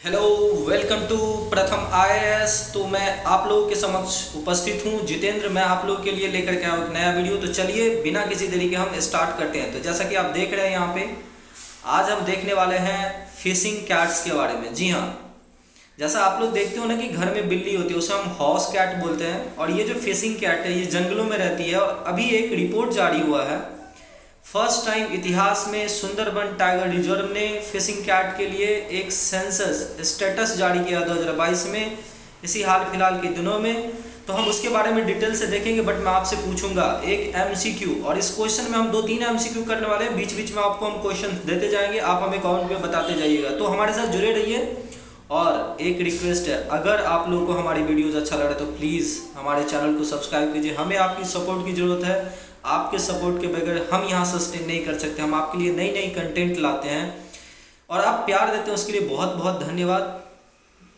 Hello, welcome to प्रथम IAS. तो मैं आप लोगों के समक्ष उपस्थित हूं जितेंद्र। मैं आप लोगों के लिए लेकर के आया एक नया वीडियो। तो चलिए बिना किसी देरी के हम स्टार्ट करते हैं। तो जैसा कि आप देख रहे हैं यहाँ पे, आज हम देखने वाले हैं फिशिंग कैट्स के बारे में। जी हाँ, जैसा आप लोग देखते हो ना कि घर में बिल्ली होती है, उसे हम हाउस कैट बोलते हैं। और ये जो फिशिंग कैट है ये जंगलों में रहती है। और अभी एक रिपोर्ट जारी हुआ है, फर्स्ट टाइम इतिहास में सुंदरबन टाइगर रिजर्व ने फिशिंग कैट के लिए एक सेंसस स्टेटस जारी किया 2022 में, इसी हाल फिलहाल के दिनों में। तो हम उसके बारे में डिटेल से देखेंगे, बट मैं आपसे पूछूंगा एक एमसीक्यू। और इस क्वेश्चन में हम 2-3 एमसीक्यू करने वाले हैं। बीच बीच में आपको हम क्वेश्चन देते जाएंगे, आप हमें कमेंट में बताते जाइएगा। तो हमारे साथ जुड़े रहिए। और एक रिक्वेस्ट है, अगर आप लोगों को हमारी वीडियोज़ अच्छा लग रहा है तो प्लीज़ हमारे चैनल को सब्सक्राइब कीजिए। हमें आपकी सपोर्ट की ज़रूरत है। आपके सपोर्ट के बगैर हम यहाँ सस्टेन नहीं कर सकते। हम आपके लिए नई नई कंटेंट लाते हैं और आप प्यार देते हैं, उसके लिए बहुत बहुत धन्यवाद।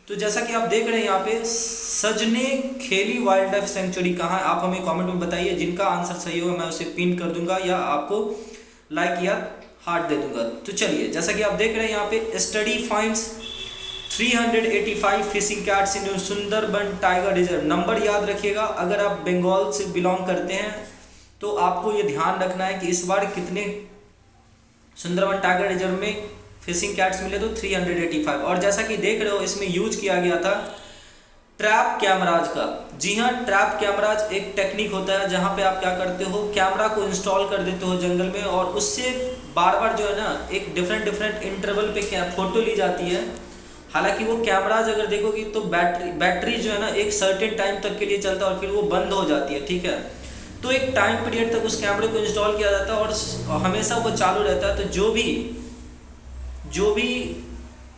तो जैसा कि आप देख रहे हैं यहाँ पे, सजने खेली वाइल्ड लाइफ सेंचुरी कहाँ है, आप हमें कमेंट में बताइए। जिनका आंसर सही होगा मैं उसे पिन कर दूंगा या आपको लाइक या हार्ट दे दूंगा। तो चलिए, जैसा कि आप देख रहे हैं यहाँ पे, स्टडी फाइंड्स 385 फिशिंग कैट्स इन सुंदरबन टाइगर रिजर्व। नंबर याद रखिएगा। अगर आप बंगाल से बिलोंग करते हैं तो आपको ये ध्यान रखना है कि इस बार कितने सुंदरबन टाइगर रिजर्व में फिशिंग कैट्स मिले, तो 385। और जैसा कि देख रहे हो, इसमें यूज किया गया था ट्रैप कैमराज का। जी हाँ, ट्रैप कैमराज एक टेक्निक होता है जहाँ पे आप क्या करते हो, कैमरा को इंस्टॉल कर देते हो जंगल में, और उससे बार बार जो है ना एक डिफरेंट इंटरवल पे फोटो ली जाती है। हालांकि वो कैमराज अगर देखोगी तो बैटरी जो है ना एक सर्टेन टाइम तक के लिए चलता है और फिर वो बंद हो जाती है। ठीक है, तो एक टाइम पीरियड तक उस कैमरे को इंस्टॉल किया जाता है और हमेशा वो चालू रहता है। तो जो भी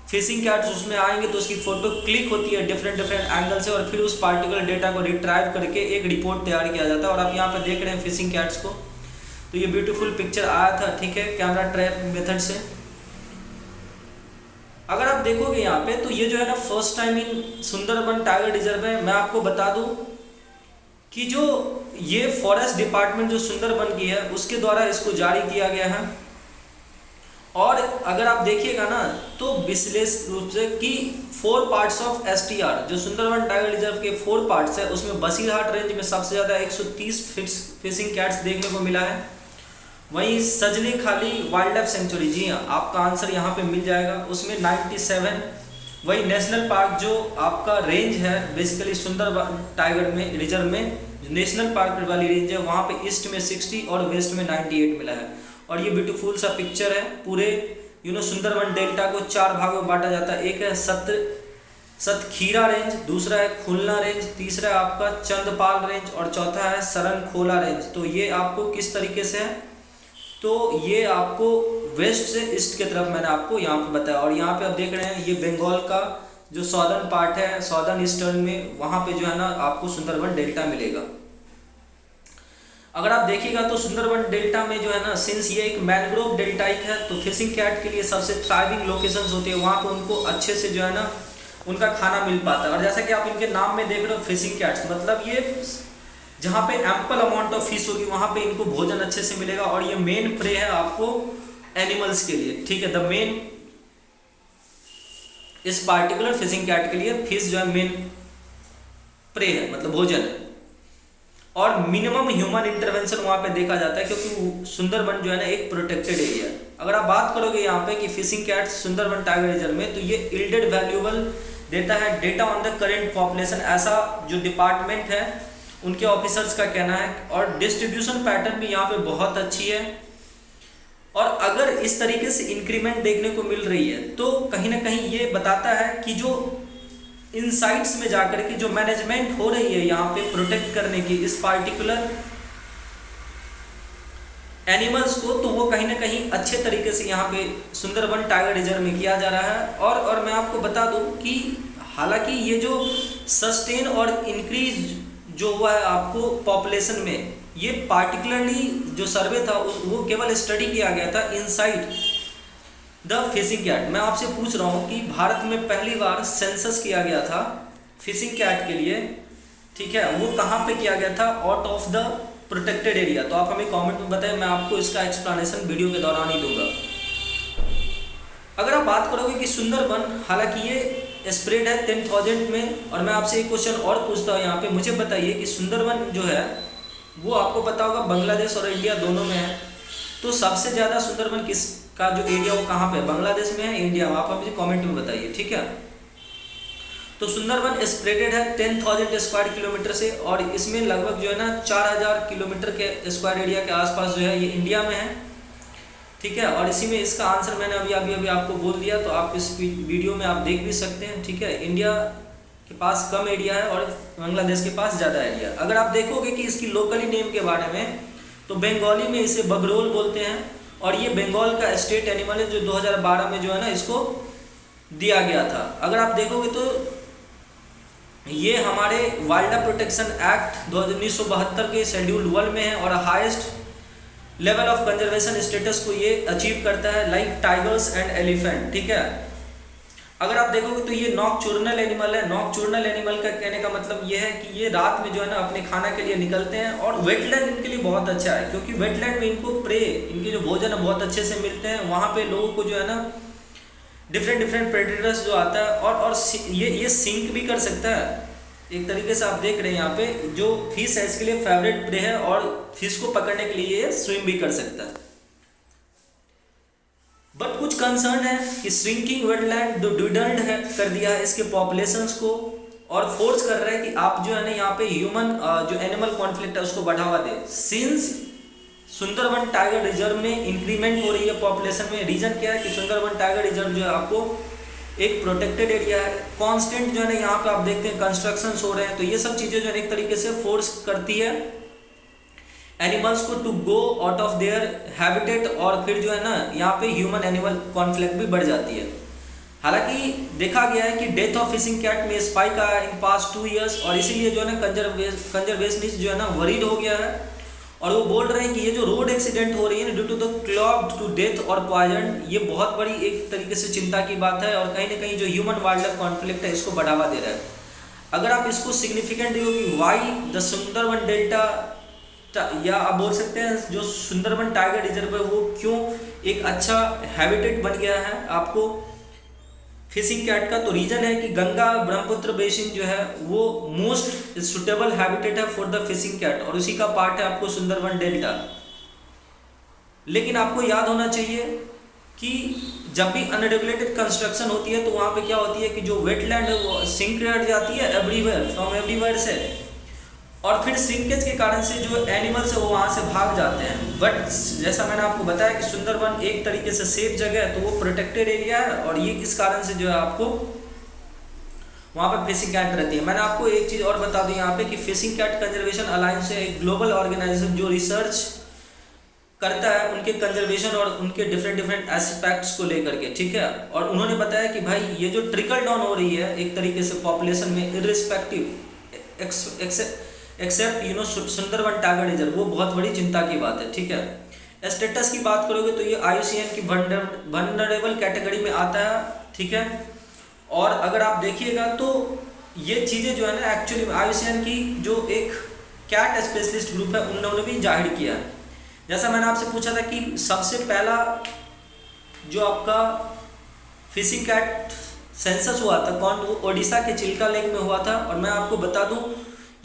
फिशिंग कैट्स उसमें आएंगे तो उसकी फोटो क्लिक होती है डिफरेंट एंगल से, और फिर उस पार्टिकुलर डेटा को रिट्राइव करके एक रिपोर्ट तैयार किया जाता है। और आप यहाँ पर देख रहे हैं फिशिंग कैट्स को, तो ये ब्यूटीफुल पिक्चर आया था, ठीक है, कैमरा ट्रैप मेथड से। अगर आप देखोगे यहाँ पे, तो ये जो है ना first time in Sundarban tiger reserve है। मैं आपको बता दूं कि जो ये फॉरेस्ट डिपार्टमेंट जो सुंदरबन की है उसके द्वारा इसको जारी किया गया है। और अगर आप देखिएगा ना तो विश्लेषण रूप से कि 4 पार्ट्स ऑफ एसटीआर, जो सुंदरबन टाइगर रिजर्व के 4 पार्ट्स है, उसमें बसीरहाट रेंज में सबसे ज़्यादा 130 फिशिंग कैट्स देखने को मिला है। वहीं सजने खाली वाइल्ड लाइफ सेंचुरी, जी हाँ, आपका आंसर यहाँ पे मिल जाएगा, उसमें 97। वही नेशनल पार्क जो आपका रेंज है बेसिकली सुंदरबन टाइगर में रिजर्व में नेशनल पार्क वाली रेंज है, वहाँ पे ईस्ट में 60 और वेस्ट में 98 मिला है। और ये ब्यूटीफुल सा पिक्चर है। पूरे सुंदरबन डेल्टा को 4 भागों में बांटा जाता है। एक है सतखीरा रेंज, दूसरा है खुलना रेंज, तीसरा है आपका चंदपाल रेंज, और चौथा है सरनखोला रेंज। तो ये आपको किस तरीके से है, तो ये आपको वेस्ट से ईस्ट की तरफ मैंने आपको यहाँ पे बताया। और यहाँ पे आप देख रहे हैं ये बंगाल का जो सॉर्दर्न पार्ट है, सॉर्दर्न ईस्टर्न में, वहाँ पे जो है ना आपको सुंदरबन डेल्टा मिलेगा। अगर आप देखिएगा तो सुंदरबन डेल्टा में जो है ना, सिंस ये एक मैनग्रोव डेल्टाइक है, तो फिशिंग कैट के लिए सबसे थ्राइविंग लोकेशंस होती है, वहाँ पे उनको अच्छे से जो है ना उनका खाना मिल पाता है। और जैसा कि आप इनके नाम में देख रहे हो फिशिंग कैट्स, मतलब ये जहाँ पे एम्पल अमाउंट ऑफ फिश होगी वहाँ पे इनको भोजन अच्छे से मिलेगा। और ये मेन प्रे है आपको एनिमल्स के लिए, ठीक है, द मेन, इस पार्टिकुलर फिशिंग कैट के लिए फिश जो है मेन प्रे है, मतलब भोजन है। और मिनिमम ह्यूमन इंटरवेंशन वहाँ पे देखा जाता है, क्योंकि सुंदरबन जो है ना एक प्रोटेक्टेड एरिया है। अगर आप बात करोगे यहाँ पे कि fishing cats Sundarban tiger reserve में, तो ये इल्डेड वैल्यूएबल देता है data on the current population, ऐसा जो डिपार्टमेंट है उनके ऑफिसर्स का कहना है। और डिस्ट्रीब्यूशन पैटर्न भी यहाँ पे बहुत अच्छी है। और अगर इस तरीके से इंक्रीमेंट देखने को मिल रही है तो कहीं ना कहीं ये बताता है कि जो इनसाइट्स में जाकर के जो मैनेजमेंट हो रही है यहाँ पे प्रोटेक्ट करने की इस पार्टिकुलर एनिमल्स को, तो वो कहीं ना कहीं अच्छे तरीके से यहाँ पे सुंदरबन टाइगर रिजर्व में किया जा रहा है। और मैं आपको बता दूं कि हालांकि ये जो सस्टेन और इंक्रीज जो हुआ है आपको पॉपुलेशन में, ये पार्टिकुलरली जो सर्वे था वो केवल स्टडी किया गया था इनसाइड द फिशिंग कैट। मैं आपसे पूछ रहा हूँ कि भारत में पहली बार सेंसस किया गया था फिशिंग कैट के लिए, ठीक है, वो कहाँ पे किया गया था, out of the protected area. तो आप हमें कमेंट में बताएं, मैं आपको इसका एक्सप्लेनेशन वीडियो के दौरान ही दूंगा। अगर आप बात करोगे कि सुंदरबन, हालांकि ये स्प्रेड है 10,000 में, और मैं आपसे एक क्वेश्चन और पूछता हूँ यहाँ पे, मुझे बताइए कि सुंदरबन जो है वो आपको पता होगा बांग्लादेश और इंडिया दोनों में है, तो सबसे ज़्यादा सुंदरबन किसका जो एरिया वो कहाँ पे है, बांग्लादेश में है, इंडिया में? आप मुझे कमेंट में बताइए, ठीक है। तो सुंदरबन स्प्रेडेड है 10,000 स्क्वायर किलोमीटर से, और इसमें लगभग जो है ना 4,000 किलोमीटर के स्क्वायर एरिया के आसपास जो है ये इंडिया में है, ठीक है। और इसी में इसका आंसर मैंने अभी आपको बोल दिया, तो आप इस वीडियो में आप देख भी सकते हैं, ठीक है। इंडिया के पास कम एरिया है और बांग्लादेश के पास ज़्यादा एरिया। अगर आप देखोगे कि इसकी लोकली नेम के बारे में, तो बंगाली में इसे बगरोल बोलते हैं, और ये बंगाल का स्टेट एनिमल है जो 2012 में जो है ना इसको दिया गया था। अगर आप देखोगे तो ये हमारे वाइल्ड लाइफ प्रोटेक्शन एक्ट 1972 के शेड्यूल 1 में है, और highest level of conservation status को ये अचीव करता है, लाइक टाइगर्स एंड एलिफेंट, ठीक है। अगर आप देखोगे तो ये नॉकचूर्नल एनिमल है। नॉकचूर्नल एनिमल का कहने का मतलब ये है कि ये रात में जो है ना अपने खाना के लिए निकलते हैं, और वेटलैंड इनके लिए बहुत अच्छा है, क्योंकि वेटलैंड में इनको प्रे, इनके जो भोजन है बहुत अच्छे से मिलते हैं। वहाँ पे लोगों को जो है ना डिफरेंट प्रेडेटर्स जो आता है, और ये सिंक भी कर सकता है एक तरीके से। आप देख रहे हैं यहाँ पे जो फिश है इसके लिए फेवरेट प्रे है, और फिश को पकड़ने के लिए ये स्विम भी कर सकता है। बट कुछ कंसर्न है कि श्रिंकिंग वेटलैंड जो डिडल्ड है कर दिया है इसके पॉपुलेशंस को, और फोर्स कर रहा है कि आप जो है ना यहाँ पे ह्यूमन जो एनिमल कॉन्फ्लिक्ट है उसको बढ़ावा दे। सिंस सुंदरबन टाइगर रिजर्व में इंक्रीमेंट हो रही है पॉपुलेशन में, रीजन क्या है कि सुंदरबन टाइगर रिजर्व जो है आपको एक प्रोटेक्टेड एरिया है, कांस्टेंट जो है ना यहाँ पे आप देखते हैं कंस्ट्रक्शंस हो रहे हैं, तो ये सब चीज़ें जो है एक तरीके से फोर्स करती है एनिमल्स को to go out of their habitat, और फिर जो है ना यहाँ पे ह्यूमन एनिमल कॉन्फ्लिक्ट भी बढ़ जाती है। हालांकि देखा गया है कि डेथ ऑफ फिशिंग कैट में स्पाइक आया इन पास्ट 2 ईयर्स, और इसीलिए जो है ना कंजर्वेशनिस्ट जो है ना वरीड हो गया है, और वो बोल रहे हैं कि ये जो रोड एक्सीडेंट हो रही है due to the clogged to death और पॉइजन, ये बहुत बड़ी एक तरीके से चिंता की बात है, और कहीं ना कहीं जो ह्यूमन वाइल्ड लाइफ कॉन्फ्लिक्ट है इसको बढ़ावा दे रहा है। अगर आप इसको सिग्निफिकेंट देखो कि वाई द सुंदरबन डेल्टा, या आप बोल सकते हैं जो सुंदरबन टाइगर रिजर्व है वो क्यों एक अच्छा हैबिटेट बन गया है आपको फिशिंग कैट का, तो रीजन है कि गंगा ब्रह्मपुत्र बेसिन जो है वो मोस्ट सुटेबल हैबिटेट है फॉर द फिशिंग कैट, और उसी का पार्ट है आपको सुंदरबन डेल्टा। लेकिन आपको याद होना चाहिए कि जब भी अनरेगुलेटेड कंस्ट्रक्शन होती है तो वहाँ पे क्या होती है कि जो वेटलैंड है वो सिंक कर जाती है एवरीवेयर फ्रॉम एवरीवेयर से, और फिर सिंकेज के कारण से जो एनिमल्स है वो वहाँ से भाग जाते हैं। बट जैसा मैंने आपको बताया कि सुंदरबन एक तरीके से सेफ जगह है, तो वो प्रोटेक्टेड एरिया है, और ये इस कारण से जो है आपको वहाँ पे फिशिंग कैट रहती है। मैंने आपको एक चीज़ और बता दूँ यहाँ पे कि फिशिंग कैट कंजर्वेशन अलायंस है एक ग्लोबल ऑर्गेनाइजेशन जो रिसर्च करता है उनके कंजर्वेशन और उनके डिफरेंट एस्पेक्ट्स को लेकर के, ठीक है। और उन्होंने बताया कि भाई ये जो ट्रिकल डाउन हो रही है एक तरीके से पॉपुलेशन में irrespective except Sundarban tiger reserve, वो बहुत बड़ी चिंता की बात है, ठीक है। स्टेटस की बात करोगे तो ये IUCN की वल्नरेबल कैटेगरी में आता है, ठीक है। और अगर आप देखिएगा तो ये चीज़ें जो है ना एक्चुअली IUCN की जो एक कैट स्पेशलिस्ट ग्रुप है उन्होंने भी जाहिर किया है। जैसा मैंने आपसे पूछा था कि सबसे पहला जो आपका फिशिंग कैट सेंसस हुआ था कौन, वो ओडिशा के चिल्का लेक में हुआ था। और मैं आपको बता दूं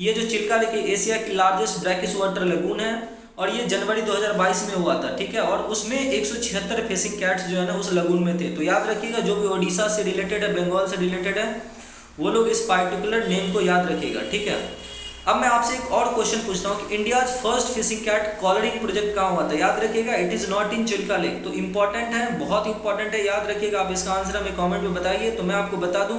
ये जो चिल्का लेक एशिया की लार्जेस्ट ब्रैकिश वाटर लगून है, और ये जनवरी 2022 में हुआ था, ठीक है। और उसमें 176 फिशिंग कैट्स जो है ना उस लगून में थे। तो याद रखिएगा जो भी ओडिशा से रिलेटेड है, बंगाल से रिलेटेड है, वो लोग इस पार्टिकुलर नेम को याद रखिएगा, ठीक है। अब मैं आपसे एक और क्वेश्चन पूछता हूँ कि India's first fishing cat collaring project कहाँ हुआ था? याद रखिएगा it is not in Chilika lake. तो इंपॉर्टेंट है, बहुत इंपॉर्टेंट है, याद रखिएगा। आप इसका आंसर हमें कमेंट में बताइए। तो मैं आपको बता दूं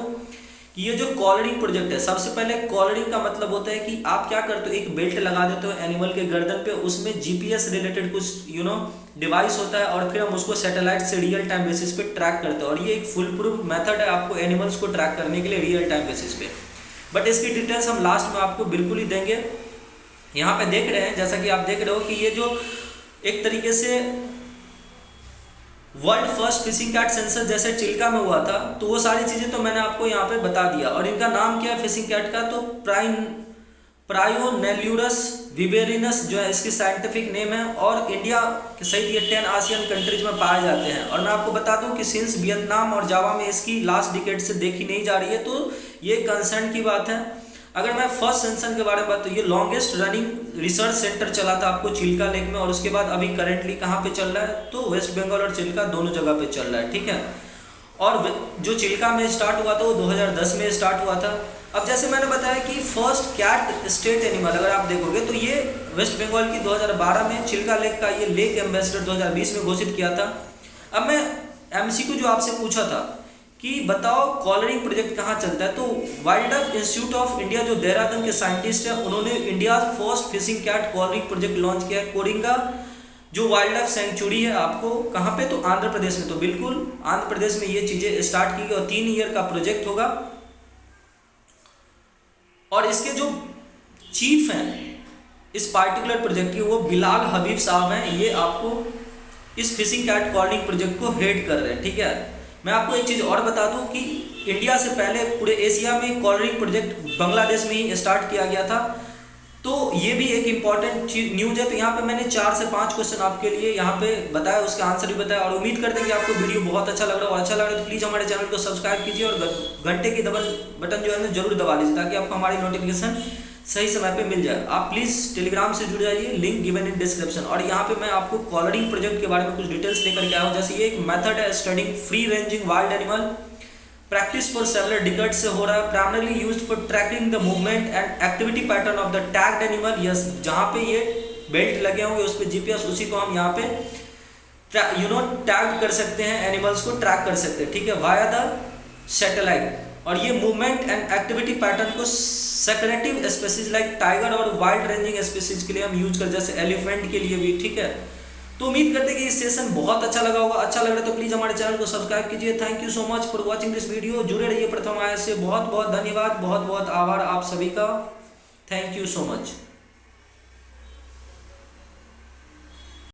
कि ये जो कॉलरिंग प्रोजेक्ट है, सबसे पहले कॉलरिंग का मतलब होता है कि आप क्या करते हो, एक बेल्ट लगा देते हो एनिमल के गर्दन पे, उसमें GPS रिलेटेड कुछ डिवाइस होता है, और फिर हम उसको सैटेलाइट से रियल टाइम बेसिस पे ट्रैक करते हैं। और ये एक फुल प्रूफ मेथड है आपको एनिमल्स को ट्रैक करने के लिए रियल टाइम बेसिस पे। बट इसकी डिटेल्स हम लास्ट में आपको बिल्कुल ही देंगे। यहाँ पे देख रहे हैं, जैसा कि आप देख रहे हो कि ये जो एक तरीके से world first fishing cat census जैसे चिल्का में हुआ था, तो वो सारी चीज़ें तो मैंने आपको यहाँ पे बता दिया। और इनका नाम क्या है फिशिंग कैट का? तो प्रायोनेल्यूरस विवेरिनस जो है इसकी साइंटिफिक नेम है, और इंडिया के सहित ये 10 आसियन कंट्रीज में पाए जाते हैं। और मैं आपको बता दूं कि सिंस वियतनाम और जावा में इसकी लास्ट डिकेड से देखी नहीं जा रही है, तो ये कंसर्न की बात है। अगर मैं फर्स्ट सेंसन के बारे में बात, तो ये लॉन्गेस्ट रनिंग रिसर्च सेंटर चला था आपको चिल्का लेक में, और उसके बाद अभी करंटली कहाँ पे चल रहा है, तो वेस्ट बंगाल और चिल्का दोनों जगह पे चल रहा है, ठीक है। और जो चिल्का में स्टार्ट हुआ था वो 2010 में स्टार्ट हुआ था। अब जैसे मैंने बताया कि फर्स्ट कैट स्टेट एनिमल अगर आप देखोगे तो ये वेस्ट बंगाल की 2012 में चिल्का लेक का ये लेक एम्बेसडर 2020 में घोषित किया था। अब मैं एमसीक्यू जो आपसे पूछा था कि बताओ कॉलरिंग प्रोजेक्ट कहाँ चलता है, तो wild life institute of India जो देहरादून के साइंटिस्ट हैं उन्होंने India first fishing cat collaring project launch किया है। कोरिंगा जो वाइल्ड लाइफ सेंचुरी है आपको कहाँ पे, तो आंध्र प्रदेश में, तो बिल्कुल आंध्र प्रदेश में ये चीज़ें स्टार्ट की गई और 3 ईयर का प्रोजेक्ट होगा। और इसके जो चीफ हैं इस पार्टिकुलर प्रोजेक्ट के वो बिलाल हबीब साहब हैं, ये आपको इस फिशिंग कैट कॉलरिंग प्रोजेक्ट को हेड कर रहे हैं, ठीक है। मैं आपको एक चीज़ और बता दूं कि इंडिया से पहले पूरे एशिया में कॉलरिंग प्रोजेक्ट बांग्लादेश में ही स्टार्ट किया गया था, तो ये भी एक इम्पॉर्टेंट न्यूज़ है। तो यहाँ पे मैंने 4 से 5 क्वेश्चन आपके लिए यहाँ पे बताया, उसका आंसर भी बताया, और उम्मीद करते हैं कि आपको वीडियो बहुत अच्छा लग रहा हो। अच्छा लग रहा है तो प्लीज़ हमारे चैनल को सब्सक्राइब कीजिए और घंटे की बटन जो है ना जरूर दबा लीजिए, ताकि आपको हमारी नोटिफिकेशन सही समय पे मिल जाए। आप प्लीज़ टेलीग्राम से जुड़ जाइए, लिंक गिवन इन डिस्क्रिप्शन। और यहाँ पे मैं आपको कॉलरिंग प्रोजेक्ट के बारे में कुछ डिटेल्स लेकर के आया हूँ। जैसे ये एक मेथड है studying free ranging wild animal, practice for several decades से हो रहा है, primarily used for tracking the movement and activity pattern of the tagged animal. Yes, जहाँ पे ये बेल्ट लगे होंगे उस पर जीपीएस, उसी को हम यहाँ पे टैग कर सकते हैं, एनिमल्स को ट्रैक कर सकते हैं, ठीक है, वाया द सैटेलाइट। और ये मूवमेंट एंड एक्टिविटी पैटर्न को सेक्रेटिव स्पीसीज लाइक टाइगर और वाइल्ड रेंजिंग स्पीसीज के लिए हम यूज करते हैं, जैसे एलिफेंट के लिए भी, ठीक है। तो उम्मीद करते हैं कि इस सेशन बहुत अच्छा लगा होगा। अच्छा लग रहा है तो प्लीज़ हमारे चैनल को सब्सक्राइब कीजिए। Thank you so much for watching this video. जुड़े रहिए प्रथम आय से। बहुत बहुत धन्यवाद, बहुत बहुत आभार आप सभी का। Thank you so much.